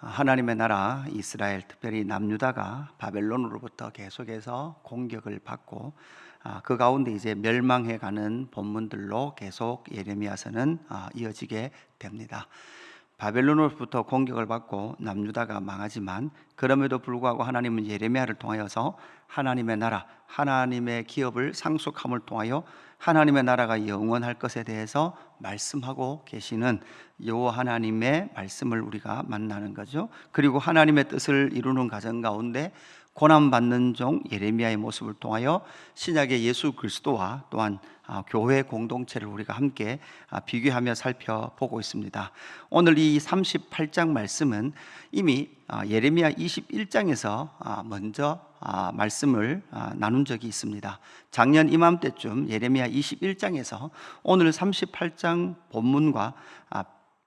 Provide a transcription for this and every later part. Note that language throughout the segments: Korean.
하나님의 나라 이스라엘, 특별히 남유다가 바벨론으로부터 계속해서 공격을 받고 그 가운데 이제 멸망해가는 본문들로 계속 예레미야서는 이어지게 됩니다. 바벨론으로부터 공격을 받고 남유다가 망하지만 그럼에도 불구하고 하나님은 예레미야를 통하여서 하나님의 나라, 하나님의 기업을 상속함을 통하여 하나님의 나라가 영원할 것에 대해서 말씀하고 계시는 여호와 하나님의 말씀을 우리가 만나는 거죠. 그리고 하나님의 뜻을 이루는 과정 가운데 고난받는 종 예레미야의 모습을 통하여 신약의 예수 그리스도와 또한 교회 공동체를 우리가 함께 비교하며 살펴보고 있습니다. 오늘 이 38장 말씀은 이미 예레미야 21장에서 먼저 말씀을 나눈 적이 있습니다. 작년 이맘때쯤 예레미야 21장에서 오늘 38장 본문과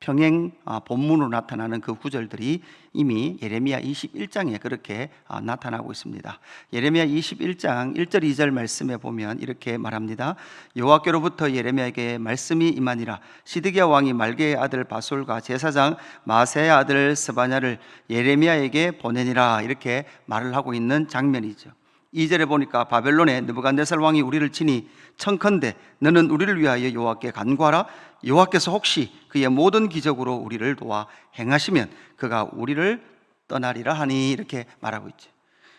평행 본문으로 나타나는 그 구절들이 이미 예레미야 21장에 그렇게 나타나고 있습니다. 예레미야 21장 1절 2절 말씀에 보면 이렇게 말합니다. 여호와께로부터 예레미야에게 말씀이 임하니라. 시드기야 왕이 말게의 아들 바솔과 제사장 마세야 아들 스바냐를 예레미야에게 보내니라, 이렇게 말을 하고 있는 장면이죠. 2절에 보니까 바벨론의 느부갓네살 왕이 우리를 치니 청컨대 너는 우리를 위하여 여호와께 간구하라. 여호와께서 혹시 그의 모든 기적으로 우리를 도와 행하시면 그가 우리를 떠나리라 하니, 이렇게 말하고 있죠.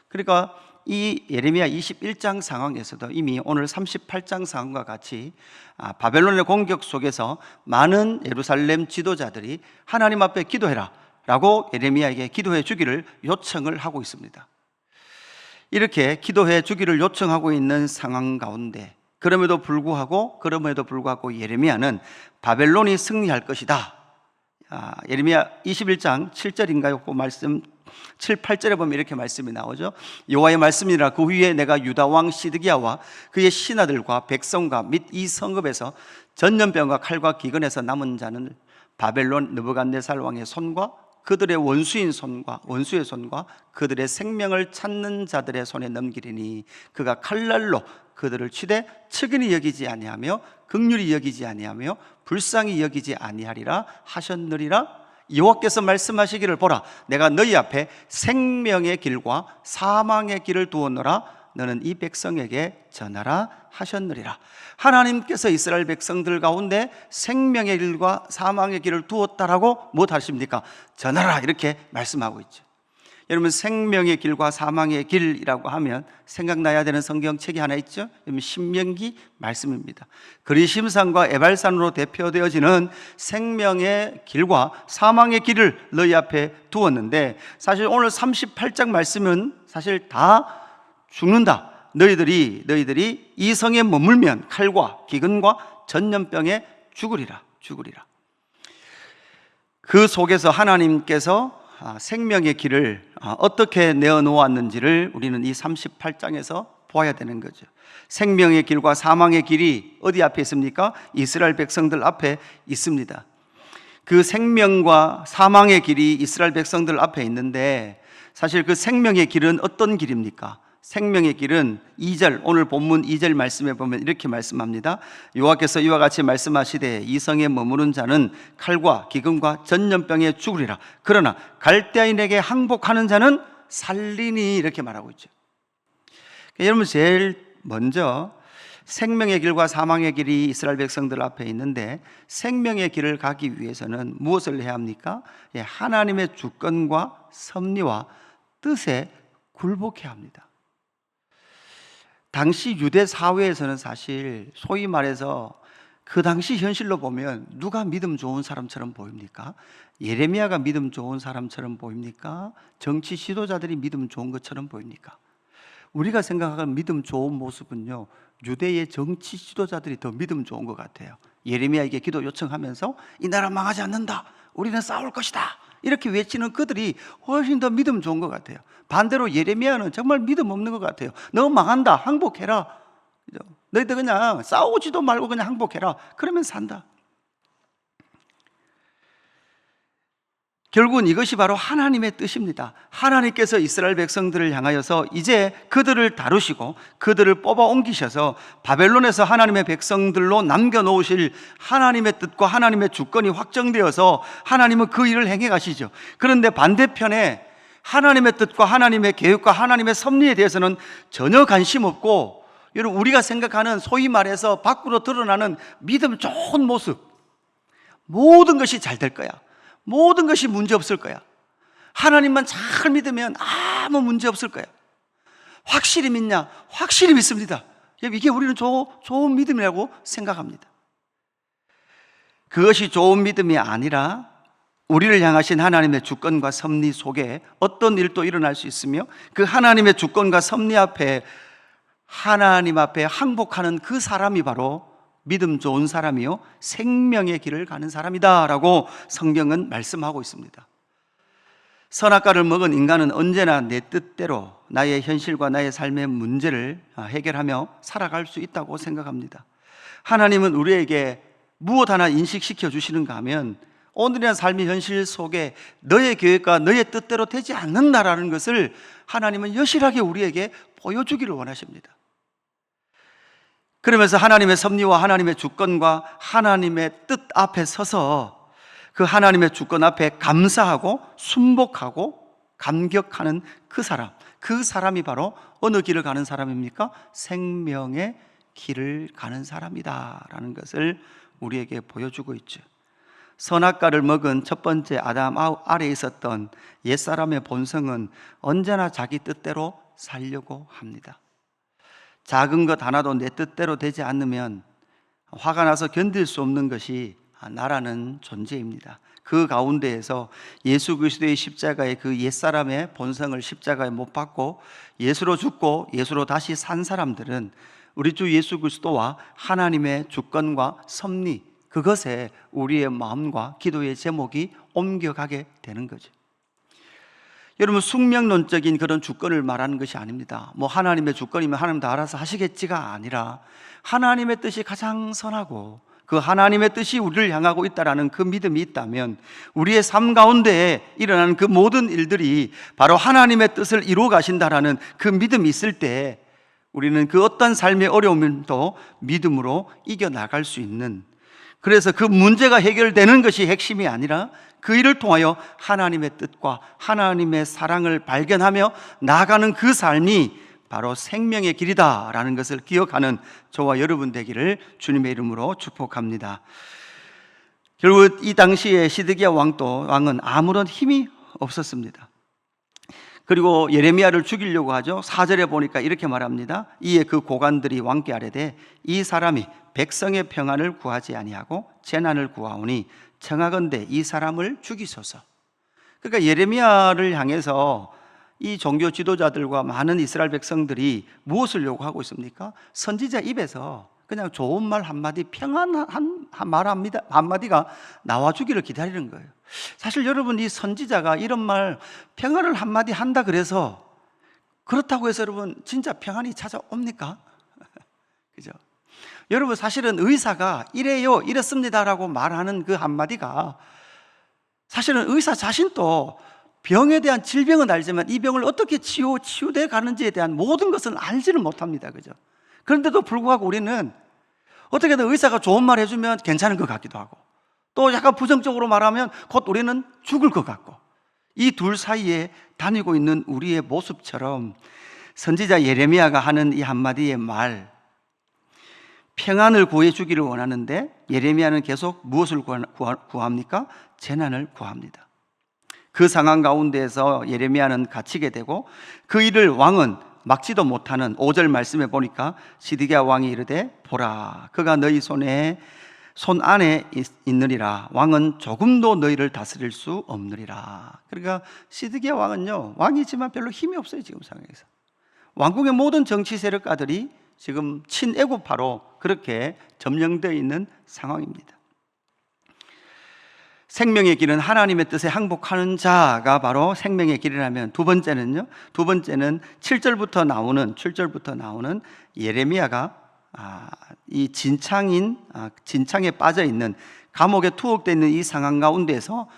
그러니까 이 예레미야 21장 상황에서도 이미 오늘 38장 상황과 같이 바벨론의 공격 속에서 많은 예루살렘 지도자들이 하나님 앞에 기도해라 라고 예레미야에게 기도해 주기를 요청을 하고 있습니다. 이렇게 기도해 주기를 요청하고 있는 상황 가운데 그럼에도 불구하고 예레미야는 바벨론이 승리할 것이다. 예레미야 21장 7절인가요? 그 말씀 7, 8절에 보면 이렇게 말씀이 나오죠. 여호와의 말씀이라. 그 후에 내가 유다 왕 시드기야와 그의 신하들과 백성과 및 이 성읍에서 전염병과 칼과 기근에서 남은 자는 바벨론 느부갓네살 왕의 손과 그들의 원수의 손과 그들의 생명을 찾는 자들의 손에 넘기리니 그가 칼날로 그들을 치되 측은히 여기지 아니하며 긍휼히 여기지 아니하며 불쌍히 여기지 아니하리라 하셨느니라. 여호와께서 말씀하시기를 보라, 내가 너희 앞에 생명의 길과 사망의 길을 두었노라. 너는 이 백성에게 전하라 하셨느니라. 하나님께서 이스라엘 백성들 가운데 생명의 길과 사망의 길을 두었다라고 무엇하십니까? 전하라, 이렇게 말씀하고 있죠. 여러분, 생명의 길과 사망의 길이라고 하면 생각나야 되는 성경책이 하나 있죠. 신명기 말씀입니다. 그리심산과 에발산으로 대표되어지는 생명의 길과 사망의 길을 너희 앞에 두었는데, 사실 오늘 38장 말씀은 사실 다 죽는다. 너희들이 이 성에 머물면 칼과 기근과 전염병에 죽으리라. 그 속에서 하나님께서 생명의 길을 어떻게 내어놓았는지를 우리는 이 38장에서 보아야 되는 거죠. 생명의 길과 사망의 길이 어디 앞에 있습니까? 이스라엘 백성들 앞에 있습니다. 그 생명과 사망의 길이 이스라엘 백성들 앞에 있는데, 사실 그 생명의 길은 어떤 길입니까? 생명의 길은 2절, 오늘 본문 2절 말씀에 보면 이렇게 말씀합니다. 여호와께서 이와 같이 말씀하시되 이 성에 머무는 자는 칼과 기근과 전염병에 죽으리라. 그러나 갈대아인에게 항복하는 자는 살리니, 이렇게 말하고 있죠. 여러분, 제일 먼저 생명의 길과 사망의 길이 이스라엘 백성들 앞에 있는데, 생명의 길을 가기 위해서는 무엇을 해야 합니까? 하나님의 주권과 섭리와 뜻에 굴복해야 합니다. 당시 유대 사회에서는 사실 소위 말해서 그 당시 현실로 보면 누가 믿음 좋은 사람처럼 보입니까? 예레미야가 믿음 좋은 사람처럼 보입니까? 정치 지도자들이 믿음 좋은 것처럼 보입니까? 우리가 생각하는 믿음 좋은 모습은요, 유대의 정치 지도자들이 더 믿음 좋은 것 같아요. 예레미야에게 기도 요청하면서 이 나라 망하지 않는다, 우리는 싸울 것이다, 이렇게 외치는 그들이 훨씬 더 믿음 좋은 것 같아요. 반대로 예레미야는 정말 믿음 없는 것 같아요. 너 망한다, 항복해라. 너희들 그냥 싸우지도 말고 그냥 항복해라. 그러면 산다. 결국은 이것이 바로 하나님의 뜻입니다. 하나님께서 이스라엘 백성들을 향하여서 이제 그들을 다루시고 그들을 뽑아 옮기셔서 바벨론에서 하나님의 백성들로 남겨놓으실 하나님의 뜻과 하나님의 주권이 확정되어서 하나님은 그 일을 행해 가시죠. 그런데 반대편에 하나님의 뜻과 하나님의 계획과 하나님의 섭리에 대해서는 전혀 관심 없고, 여러분, 우리가 생각하는 소위 말해서 밖으로 드러나는 믿음 좋은 모습, 모든 것이 잘 될 거야, 모든 것이 문제 없을 거야, 하나님만 잘 믿으면 아무 문제 없을 거야, 확실히 믿냐? 확실히 믿습니다. 이게 우리는 좋은 믿음이라고 생각합니다. 그것이 좋은 믿음이 아니라 우리를 향하신 하나님의 주권과 섭리 속에 어떤 일도 일어날 수 있으며, 그 하나님의 주권과 섭리 앞에, 하나님 앞에 항복하는 그 사람이 바로 믿음 좋은 사람이요 생명의 길을 가는 사람이다 라고 성경은 말씀하고 있습니다. 선악과를 먹은 인간은 언제나 내 뜻대로 나의 현실과 나의 삶의 문제를 해결하며 살아갈 수 있다고 생각합니다. 하나님은 우리에게 무엇 하나 인식시켜 주시는가 하면, 오늘의 삶의 현실 속에 너의 계획과 너의 뜻대로 되지 않는다라는 것을 하나님은 여실하게 우리에게 보여주기를 원하십니다. 그러면서 하나님의 섭리와 하나님의 주권과 하나님의 뜻 앞에 서서 그 하나님의 주권 앞에 감사하고 순복하고 감격하는 그 사람이 바로 어느 길을 가는 사람입니까? 생명의 길을 가는 사람이다라는 것을 우리에게 보여주고 있죠. 선악과를 먹은 첫 번째 아담 아래에 있었던 옛사람의 본성은 언제나 자기 뜻대로 살려고 합니다. 작은 것 하나도 내 뜻대로 되지 않으면 화가 나서 견딜 수 없는 것이 나라는 존재입니다. 그 가운데에서 예수 그리스도의 십자가의 그 옛사람의 본성을 십자가에 못 박고 예수로 죽고 예수로 다시 산 사람들은 우리 주 예수 그리스도와 하나님의 주권과 섭리, 그것에 우리의 마음과 기도의 제목이 옮겨가게 되는 거죠. 여러분, 숙명론적인 그런 주권을 말하는 것이 아닙니다. 하나님의 주권이면 하나님 다 알아서 하시겠지가 아니라, 하나님의 뜻이 가장 선하고 그 하나님의 뜻이 우리를 향하고 있다라는 그 믿음이 있다면, 우리의 삶 가운데에 일어나는 그 모든 일들이 바로 하나님의 뜻을 이루어 가신다라는 그 믿음이 있을 때 우리는 그 어떤 삶의 어려움도 믿음으로 이겨나갈 수 있는, 그래서 그 문제가 해결되는 것이 핵심이 아니라 그 일을 통하여 하나님의 뜻과 하나님의 사랑을 발견하며 나아가는 그 삶이 바로 생명의 길이다라는 것을 기억하는 저와 여러분 되기를 주님의 이름으로 축복합니다. 결국 이 당시에 시드기야 왕은 아무런 힘이 없었습니다. 그리고 예레미야를 죽이려고 하죠. 4절에 보니까 이렇게 말합니다. 이에 그 고관들이 왕께 아뢰되, 이 사람이 백성의 평안을 구하지 아니하고 재난을 구하오니 청하건대 이 사람을 죽이소서. 그러니까 예레미야를 향해서 이 종교 지도자들과 많은 이스라엘 백성들이 무엇을 요구하고 있습니까? 선지자 입에서 그냥 좋은 말 한마디, 평안한 말 한마디가 나와주기를 기다리는 거예요. 사실 여러분, 이 선지자가 이런 말, 평안을 한마디 한다 그래서, 그렇다고 해서 여러분 진짜 평안이 찾아옵니까? 그죠? 여러분, 사실은 의사가 이래요, 이렇습니다라고 말하는 그 한마디가, 사실은 의사 자신도 병에 대한 질병은 알지만 이 병을 어떻게 치유돼 가는지에 대한 모든 것은 알지를 못합니다. 그죠? 그런데도 불구하고 우리는 어떻게든 의사가 좋은 말 해주면 괜찮은 것 같기도 하고, 또 약간 부정적으로 말하면 곧 우리는 죽을 것 같고, 이 둘 사이에 다니고 있는 우리의 모습처럼 선지자 예레미야가 하는 이 한마디의 말, 평안을 구해주기를 원하는데 예레미야는 계속 무엇을 구합니까? 재난을 구합니다. 그 상황 가운데에서 예레미야는 갇히게 되고, 그 일을 왕은 막지도 못하는 5절 말씀에 보니까 시드기야 왕이 이르되, 보라, 그가 너희 손 안에 있느니라. 왕은 조금도 너희를 다스릴 수 없느니라. 그러니까 시드기야 왕은요, 왕이지만 별로 힘이 없어요. 지금 상황에서 왕국의 모든 정치 세력가들이 지금 친애국파로 그렇게 점령되어 있는 상황입니다. 생명의 길은 하나님의 뜻에 항복하는 자가 바로 생명의 길이라면, 두 번째는 7절부터 나오는 예레미야가 이 진창에 빠져 있는, 감옥에 투옥되어 있는 이 상황 가운데서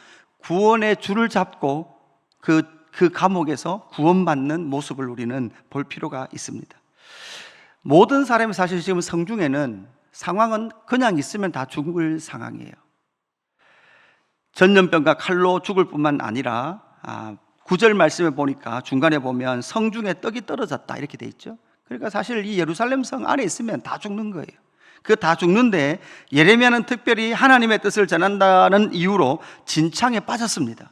구원의 줄을 잡고 그 감옥에서 구원받는 모습을 우리는 볼 필요가 있습니다. 모든 사람이 사실 지금 성중에는 상황은 그냥 있으면 다 죽을 상황이에요. 전염병과 칼로 죽을 뿐만 아니라 9절 말씀에 보니까 중간에 보면 성중에 떡이 떨어졌다 이렇게 돼 있죠. 그러니까 사실 이 예루살렘 성 안에 있으면 다 죽는 거예요. 그 다 죽는데 예레미야는 특별히 하나님의 뜻을 전한다는 이유로 진창에 빠졌습니다.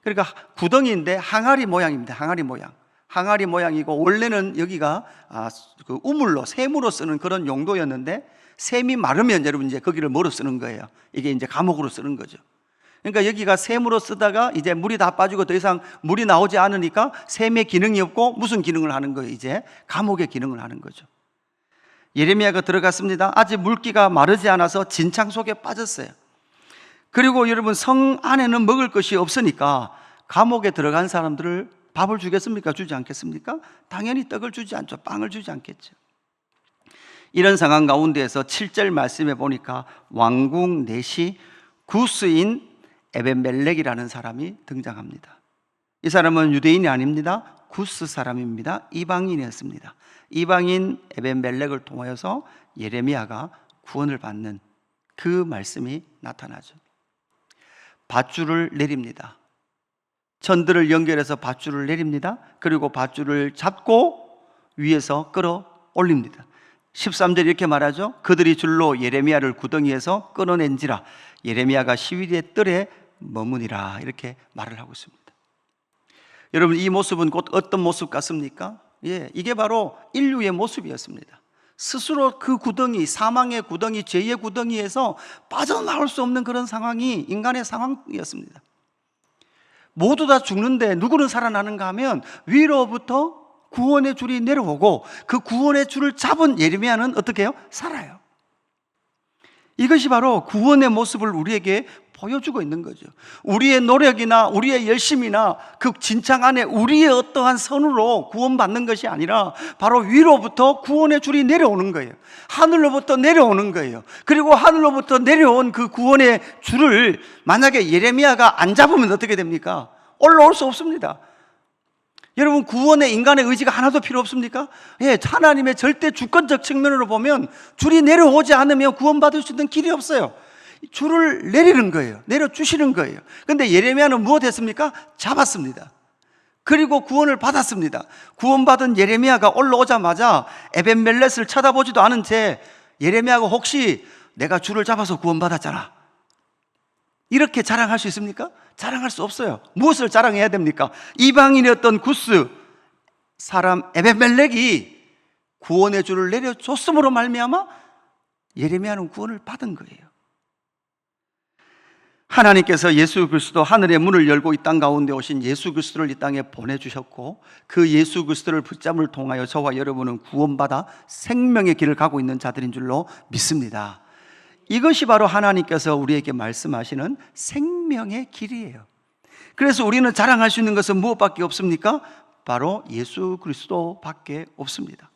그러니까 구덩이인데 항아리 모양입니다. 항아리 모양이고 원래는 여기가 그 우물로 샘으로 쓰는 그런 용도였는데 샘이 마르면 여러분 이제 거기를 뭐로 쓰는 거예요? 이게 이제 감옥으로 쓰는 거죠. 그러니까 여기가 샘으로 쓰다가 이제 물이 다 빠지고 더 이상 물이 나오지 않으니까 샘의 기능이 없고 무슨 기능을 하는 거예요? 이제 감옥의 기능을 하는 거죠. 예레미야가 들어갔습니다. 아직 물기가 마르지 않아서 진창 속에 빠졌어요. 그리고 여러분 성 안에는 먹을 것이 없으니까 감옥에 들어간 사람들을 밥을 주겠습니까? 주지 않겠습니까? 당연히 떡을 주지 않죠. 빵을 주지 않겠죠. 이런 상황 가운데에서 7절 말씀에 보니까 왕궁 내시 구스인 에벤멜렉이라는 사람이 등장합니다. 이 사람은 유대인이 아닙니다. 구스 사람입니다. 이방인이었습니다. 이방인 에벤멜렉을 통하여서 예레미야가 구원을 받는 그 말씀이 나타나죠. 밧줄을 내립니다. 천들을 연결해서 밧줄을 내립니다. 그리고 밧줄을 잡고 위에서 끌어 올립니다. 13절 이렇게 말하죠. 그들이 줄로 예레미야를 구덩이에서 끌어낸지라 예레미야가 시위대의 뜰에 머무니라 이렇게 말을 하고 있습니다. 여러분 이 모습은 곧 어떤 모습 같습니까? 이게 바로 인류의 모습이었습니다. 스스로 그 구덩이, 사망의 구덩이, 죄의 구덩이에서 빠져나올 수 없는 그런 상황이 인간의 상황이었습니다. 모두 다 죽는데 누구는 살아나는가 하면 위로부터 구원의 줄이 내려오고 그 구원의 줄을 잡은 예레미야는 어떻게 해요? 살아요. 이것이 바로 구원의 모습을 우리에게 보여주고 있는 거죠. 우리의 노력이나 우리의 열심이나 그 진창 안에 우리의 어떠한 선으로 구원받는 것이 아니라 바로 위로부터 구원의 줄이 내려오는 거예요. 하늘로부터 내려오는 거예요. 그리고 하늘로부터 내려온 그 구원의 줄을 만약에 예레미야가 안 잡으면 어떻게 됩니까? 올라올 수 없습니다. 여러분 구원의 인간의 의지가 하나도 필요 없습니까? 하나님의 절대 주권적 측면으로 보면 줄이 내려오지 않으면 구원받을 수 있는 길이 없어요. 줄을 내리는 거예요. 내려주시는 거예요. 그런데 예레미야는 무엇했습니까? 잡았습니다. 그리고 구원을 받았습니다. 구원받은 예레미야가 올라오자마자 에벤멜렛을 쳐다보지도 않은 채 예레미야가 혹시 내가 줄을 잡아서 구원받았잖아 이렇게 자랑할 수 있습니까? 자랑할 수 없어요. 무엇을 자랑해야 됩니까? 이방인이었던 구스 사람 에벤멜렉이 구원의 줄을 내려줬음으로 말미암아 예레미야는 구원을 받은 거예요. 하나님께서 예수 그리스도 하늘의 문을 열고 이 땅 가운데 오신 예수 그리스도를 이 땅에 보내주셨고 그 예수 그리스도를 붙잡음을 통하여 저와 여러분은 구원받아 생명의 길을 가고 있는 자들인 줄로 믿습니다. 이것이 바로 하나님께서 우리에게 말씀하시는 생명의 길이에요. 그래서 우리는 자랑할 수 있는 것은 무엇밖에 없습니까? 바로 예수 그리스도밖에 없습니다.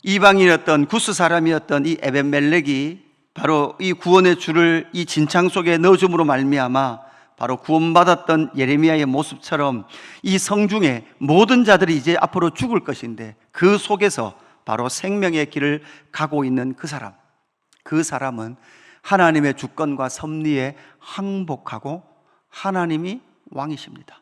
이방인이었던 구스 사람이었던 이 에벤멜렉이 바로 이 구원의 줄을 이 진창 속에 넣어줌으로 말미암아 바로 구원받았던 예레미야의 모습처럼 이 성중에 모든 자들이 이제 앞으로 죽을 것인데 그 속에서 바로 생명의 길을 가고 있는 그 사람은 하나님의 주권과 섭리에 항복하고 하나님이 왕이십니다.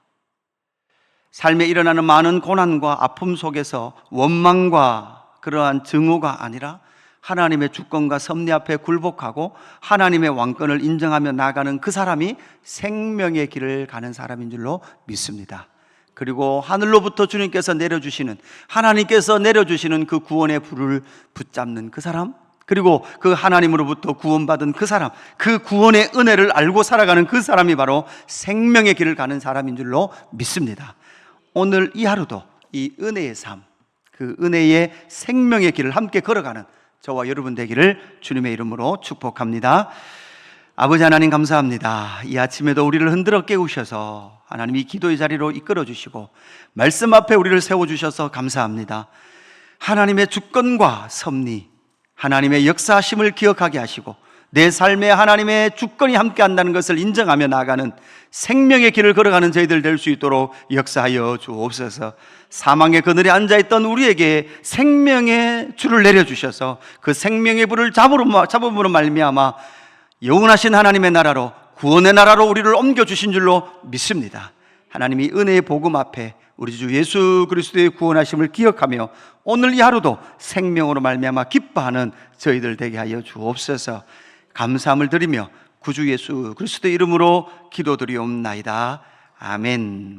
삶에 일어나는 많은 고난과 아픔 속에서 원망과 그러한 증오가 아니라 하나님의 주권과 섭리 앞에 굴복하고 하나님의 왕권을 인정하며 나아가는 그 사람이 생명의 길을 가는 사람인 줄로 믿습니다. 그리고 하늘로부터 주님께서 내려주시는 하나님께서 내려주시는 그 구원의 불을 붙잡는 그 사람, 그리고 그 하나님으로부터 구원받은 그 사람, 그 구원의 은혜를 알고 살아가는 그 사람이 바로 생명의 길을 가는 사람인 줄로 믿습니다. 오늘 이 하루도 이 은혜의 삶, 그 은혜의 생명의 길을 함께 걸어가는 저와 여러분 되기를 주님의 이름으로 축복합니다. 아버지 하나님 감사합니다. 이 아침에도 우리를 흔들어 깨우셔서 하나님이 기도의 자리로 이끌어 주시고 말씀 앞에 우리를 세워주셔서 감사합니다. 하나님의 주권과 섭리, 하나님의 역사하심을 기억하게 하시고 내 삶에 하나님의 주권이 함께한다는 것을 인정하며 나아가는 생명의 길을 걸어가는 저희들 될 수 있도록 역사하여 주옵소서. 사망의 그늘에 앉아있던 우리에게 생명의 줄을 내려주셔서 그 생명의 불을 잡음으로 말미암아 영원하신 하나님의 나라로, 구원의 나라로 우리를 옮겨주신 줄로 믿습니다. 하나님이 은혜의 복음 앞에 우리 주 예수 그리스도의 구원하심을 기억하며 오늘 이 하루도 생명으로 말미암아 기뻐하는 저희들 되게 하여 주옵소서. 감사함을 드리며 구주 예수 그리스도의 이름으로 기도드리옵나이다. 아멘.